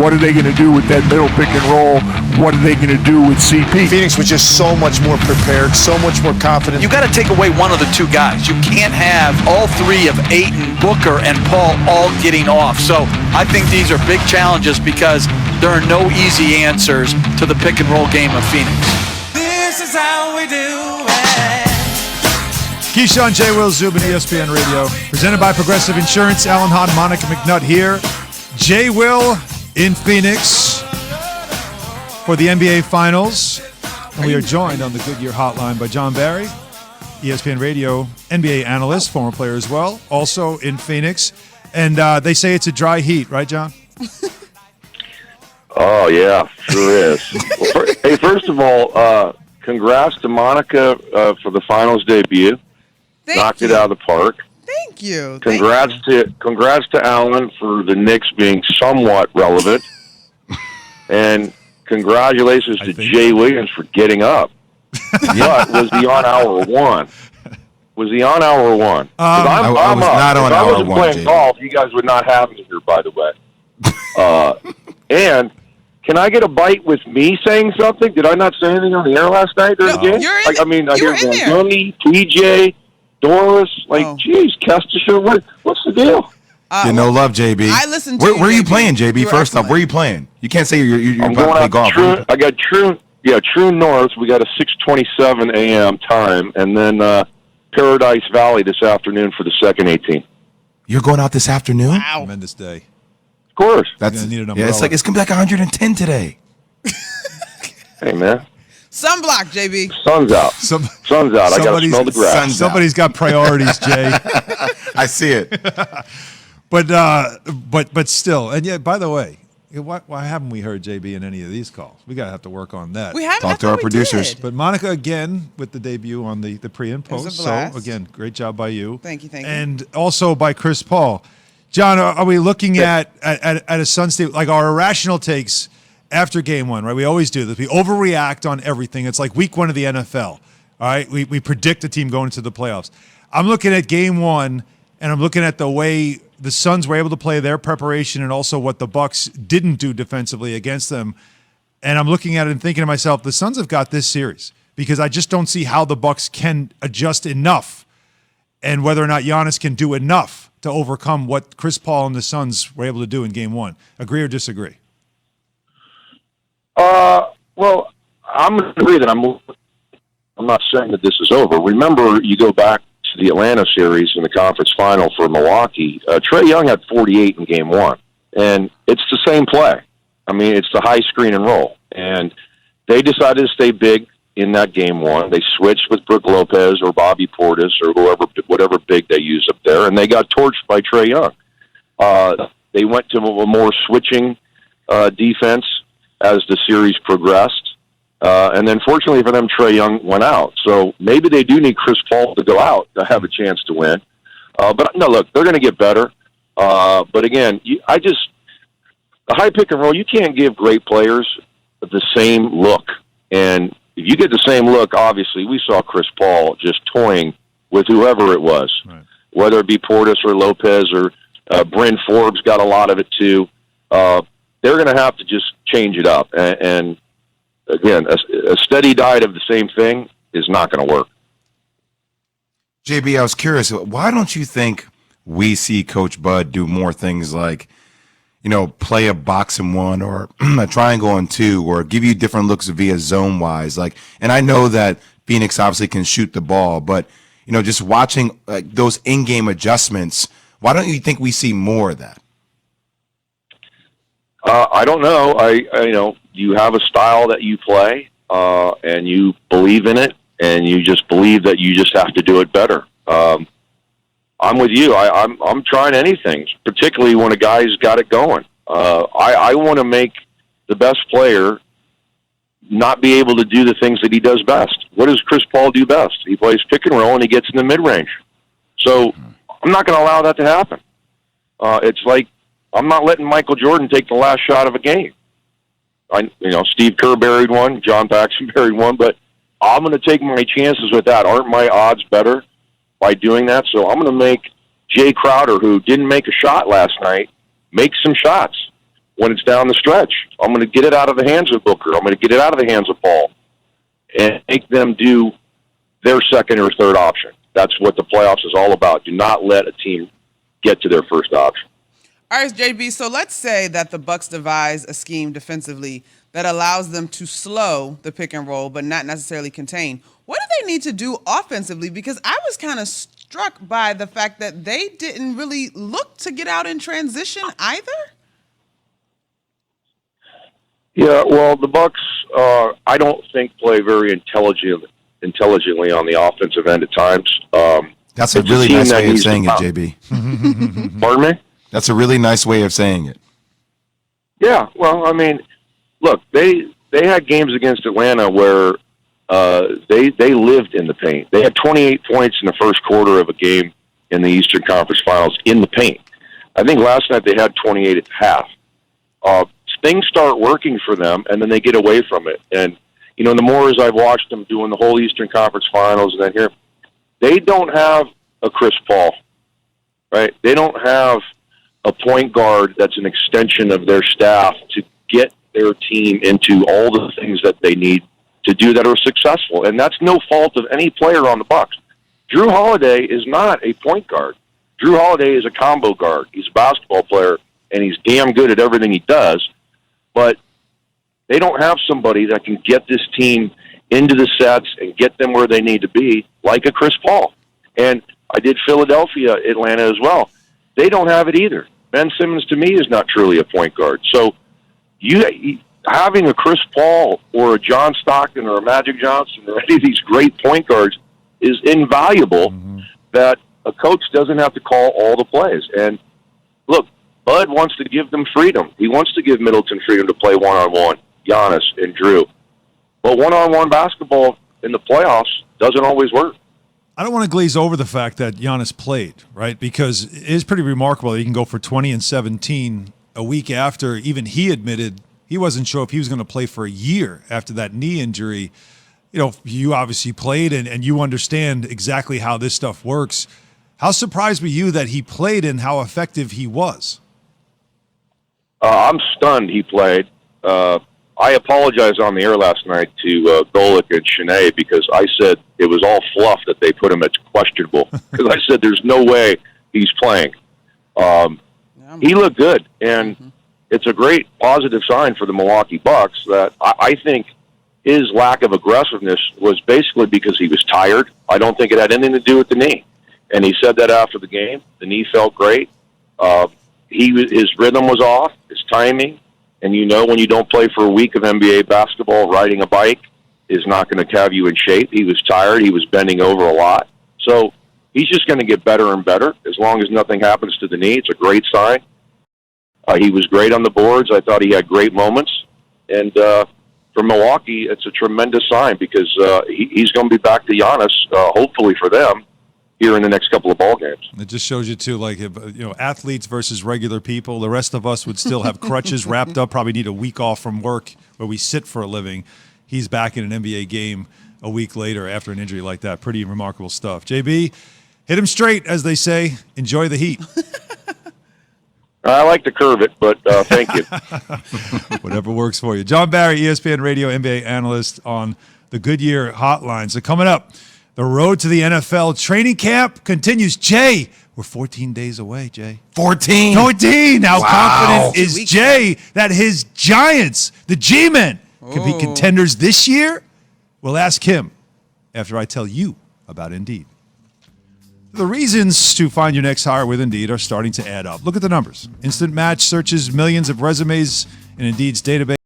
What are they going to do with that middle pick and roll? What are they going to do with CP? Phoenix was just so much more prepared, so much more confident. You got to take away one of the two guys. You can't have all three of Ayton, Booker, and Paul all getting off. So I think these are big challenges because there are no easy answers to the pick and roll game of Phoenix. This is how we do it. Keyshawn, J. Will, Zubin, ESPN Radio. Presented by Progressive Insurance. Alan Hahn, Monica McNutt here. J. Will in Phoenix for the NBA Finals. And we are joined on the Goodyear Hotline by John Barry, ESPN Radio NBA analyst, former player as well, also in Phoenix. And they say it's a dry heat, right, John? Oh, yeah, sure is. Hey, first of all, congrats to Monica for the finals debut. Knocked it out of the park. Thank you. Congrats to Alan for the Knicks being somewhat relevant. And congratulations to Jay Williams for getting up. But was he on hour one? Was he on hour one? I was not on hour one. If I wasn't playing golf, you guys would not have me here, by the way. And can I get a bite with me saying something? Did I not say anything on the air last night during the game? I hear Montgomery, TJ, Doris, geez, Kestisha, what's the deal? No love, JB. I listened to Where are you playing, JB? First off, where are you playing? You can't say you're I'm going play out golf. I got True North. We got a 6:27 a.m. time, and then Paradise Valley this afternoon for the second 18. You're going out this afternoon? Wow. Tremendous day. Of course. That's need an umbrella. It's going to be like 110 today. Hey, man. Sunblock, JB. Sun's out. Sun's out. I got to smell the grass. Somebody's got priorities, Jay. I see it. But still, and yeah. By the way, why haven't we heard JB in any of these calls? We gotta have to work on that. We haven't. Talk to our producers. But Monica again with the debut on the pre and post. So again, great job by you. Thank you. And also by Chris Paul. John, are we looking at a Suns team like our irrational takes after game one? Right, we always do this. We overreact on everything. It's like week one of the NFL. All right, we predict a team going into the playoffs. I'm looking at game one, and I'm looking at the way the Suns were able to play their preparation and also what the Bucks didn't do defensively against them. And I'm looking at it and thinking to myself, the Suns have got this series because I just don't see how the Bucks can adjust enough and whether or not Giannis can do enough to overcome what Chris Paul and the Suns were able to do in game one. Agree or disagree? Well, I'm going to agree that I'm not saying that this is over. Remember, you go back to the Atlanta series in the conference final for Milwaukee. Trae Young had 48 in game one, and it's the same play. I mean, it's the high screen and roll. And they decided to stay big in that game one. They switched with Brook Lopez or Bobby Portis or whatever big they use up there, and they got torched by Trae Young. They went to a more switching defense as the series progressed. And then fortunately for them, Trae Young went out. So maybe they do need Chris Paul to go out to have a chance to win. But no, look, they're going to get better. But again, the high pick and roll, you can't give great players the same look. And if you get the same look, obviously we saw Chris Paul just toying with whoever it was, right, whether it be Portis or Lopez or Bryn Forbes got a lot of it too. They're going to have to just change it up. And again, a steady diet of the same thing is not going to work. JB, I was curious, why don't you think we see Coach Bud do more things like, play a box and one or a triangle and two or give you different looks via zone-wise? And I know that Phoenix obviously can shoot the ball, but, just watching those in-game adjustments, why don't you think we see more of that? I don't know. You have a style that you play, and you believe in it, and you just believe that you just have to do it better. I'm with you. I'm trying anything, particularly when a guy's got it going. I want to make the best player not be able to do the things that he does best. What does Chris Paul do best? He plays pick and roll, and he gets in the mid-range. So I'm not going to allow that to happen. It's like I'm not letting Michael Jordan take the last shot of a game. Steve Kerr buried one, John Paxson buried one, but I'm going to take my chances with that. Aren't my odds better by doing that? So I'm going to make Jay Crowder, who didn't make a shot last night, make some shots. when it's down the stretch. I'm going to get it out of the hands of Booker. I'm going to get it out of the hands of Paul and make them do their second or third option. That's what the playoffs is all about. Do not let a team get to their first option. All right, JB, so let's say that the Bucks devise a scheme defensively that allows them to slow the pick and roll but not necessarily contain. What do they need to do offensively? Because I was kind of struck by the fact that they didn't really look to get out in transition either. Yeah, well, the Bucks, I don't think play very intelligently on the offensive end at times. That's a really nice way of saying it, JB. Pardon me? That's a really nice way of saying it. Yeah, well, I mean, look, they had games against Atlanta where they lived in the paint. They had 28 points in the first quarter of a game in the Eastern Conference Finals in the paint. I think last night they had 28 at half. Things start working for them, and then they get away from it. And, you know, the more as I've watched them doing the whole Eastern Conference Finals and then here, they don't have a Chris Paul, right? They don't have a point guard that's an extension of their staff to get their team into all the things that they need to do that are successful. And that's no fault of any player on the Bucks. Drew Holiday is not a point guard. Drew Holiday is a combo guard. He's a basketball player, and he's damn good at everything he does. But they don't have somebody that can get this team into the sets and get them where they need to be, like a Chris Paul. And I did Philadelphia, Atlanta as well. They don't have it either. Ben Simmons, to me, is not truly a point guard. So having a Chris Paul or a John Stockton or a Magic Johnson or any of these great point guards is invaluable, that a coach doesn't have to call all the plays. And look, Bud wants to give them freedom. He wants to give Middleton freedom to play one-on-one, Giannis and Drew. But one-on-one basketball in the playoffs doesn't always work. I don't want to glaze over the fact that Giannis played, right? Because it is pretty remarkable that he can go for 20 and 17 a week after even he admitted he wasn't sure if he was going to play for a year after that knee injury. You know, you obviously played and you understand exactly how this stuff works. How surprised were you that he played and how effective he was? I'm stunned he played. I apologized on the air last night to Golick and Shanae because I said it was all fluff that they put him at questionable. Because I said there's no way he's playing. He looked good, and it's a great positive sign for the Milwaukee Bucks that I think his lack of aggressiveness was basically because he was tired. I don't think it had anything to do with the knee. And he said that after the game. The knee felt great. His rhythm was off, his timing. And you know when you don't play for a week of NBA basketball, riding a bike is not going to have you in shape. He was tired. He was bending over a lot. So he's just going to get better and better as long as nothing happens to the knee. It's a great sign. He was great on the boards. I thought he had great moments. And for Milwaukee, it's a tremendous sign because he's going to be back to Giannis, hopefully for them, here in the next couple of ball games. It just shows you too, like, if, you know, athletes versus regular people. The rest of us would still have crutches wrapped up, probably need a week off from work where we sit for a living. He's back in an NBA game a week later after an injury like that. Pretty remarkable stuff. JB, hit him straight, as they say. Enjoy the heat. I like to curve it, but thank you. Whatever works for you. John Barry, ESPN Radio NBA analyst on the Goodyear Hotline. So coming up, the road to the NFL training camp continues. Jay, we're 14 days away, Jay. 14? 14! How Wow. confident is Jay that his Giants, the G-Men, could be contenders this year? We'll ask him after I tell you about Indeed. The reasons to find your next hire with Indeed are starting to add up. Look at the numbers. Instant Match searches millions of resumes in Indeed's database.